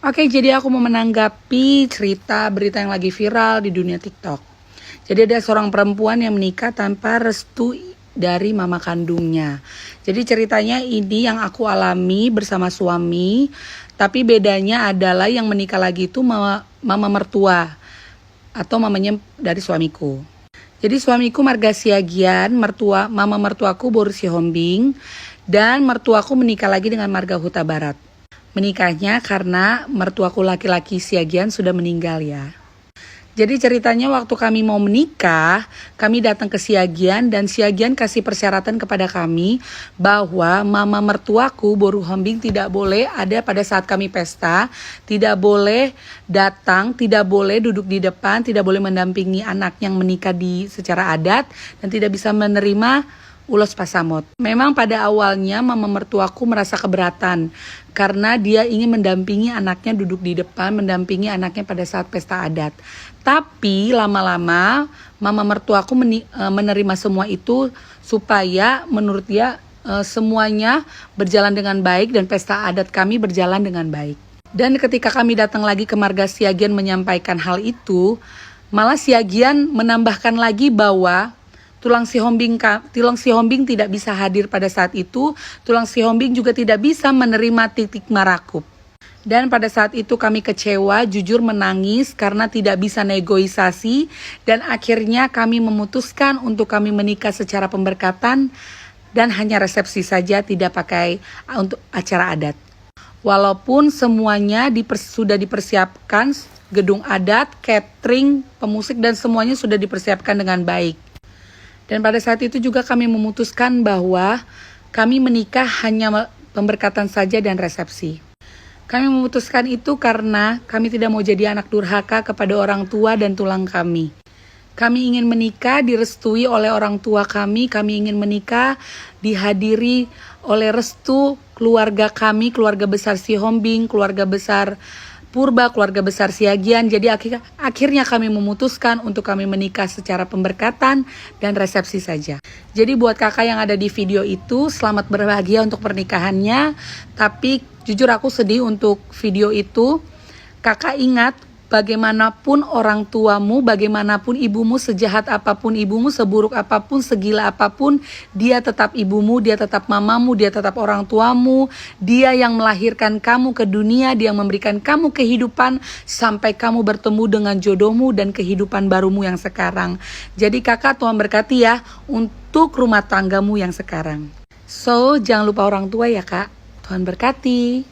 Oke, jadi aku mau menanggapi berita yang lagi viral di dunia TikTok. Jadi ada seorang perempuan yang menikah tanpa restu dari mama kandungnya. Jadi ceritanya ini yang aku alami bersama suami, tapi bedanya adalah yang menikah lagi itu mama mertua atau mamanya dari suamiku. Jadi suamiku marga Siagian, mama mertuaku Boru Sihombing, dan mertuaku menikah lagi dengan marga Huta Barat. Menikahnya karena mertuaku laki-laki Siagian sudah meninggal ya. Jadi ceritanya waktu kami mau menikah, kami datang ke Siagian dan Siagian kasih persyaratan kepada kami bahwa mama mertuaku Boru Hombing tidak boleh ada pada saat kami pesta, tidak boleh datang, tidak boleh duduk di depan, tidak boleh mendampingi anak yang menikah secara adat, dan tidak bisa menerima ulos pasamot. Memang pada awalnya mama mertuaku merasa keberatan karena dia ingin mendampingi anaknya duduk di depan, mendampingi anaknya pada saat pesta adat. Tapi lama-lama mama mertuaku menerima semua itu supaya menurut dia semuanya berjalan dengan baik dan pesta adat kami berjalan dengan baik. Dan ketika kami datang lagi ke marga Siagian menyampaikan hal itu, malah Siagian menambahkan lagi bahwa Tulang Sihombing tidak bisa hadir pada saat itu. Tulang Sihombing juga tidak bisa menerima titik marakup. Dan pada saat itu kami kecewa, jujur menangis karena tidak bisa negosiasi. Dan akhirnya kami memutuskan untuk kami menikah secara pemberkatan dan hanya resepsi saja, tidak pakai untuk acara adat. Walaupun semuanya sudah dipersiapkan, gedung adat, catering, pemusik dan semuanya sudah dipersiapkan dengan baik. Dan pada saat itu juga kami memutuskan bahwa kami menikah hanya pemberkatan saja dan resepsi. Kami memutuskan itu karena kami tidak mau jadi anak durhaka kepada orang tua dan tulang kami. Kami ingin menikah direstui oleh orang tua kami ingin menikah dihadiri oleh restu keluarga kami, keluarga besar Sihombing, keluarga besar Purba, keluarga besar Siagian. Jadi akhirnya kami memutuskan untuk kami menikah secara pemberkatan dan resepsi saja. Jadi buat kakak yang ada di video itu, selamat berbahagia untuk pernikahannya. Tapi jujur aku sedih untuk video itu. Kakak ingat, bagaimanapun orang tuamu, bagaimanapun ibumu, sejahat apapun ibumu, seburuk apapun, segila apapun, dia tetap ibumu, dia tetap mamamu, dia tetap orang tuamu. Dia yang melahirkan kamu ke dunia, dia yang memberikan kamu kehidupan sampai kamu bertemu dengan jodohmu dan kehidupan barumu yang sekarang. Jadi kakak, Tuhan berkati ya untuk rumah tanggamu yang sekarang. So, jangan lupa orang tua ya kak. Tuhan berkati.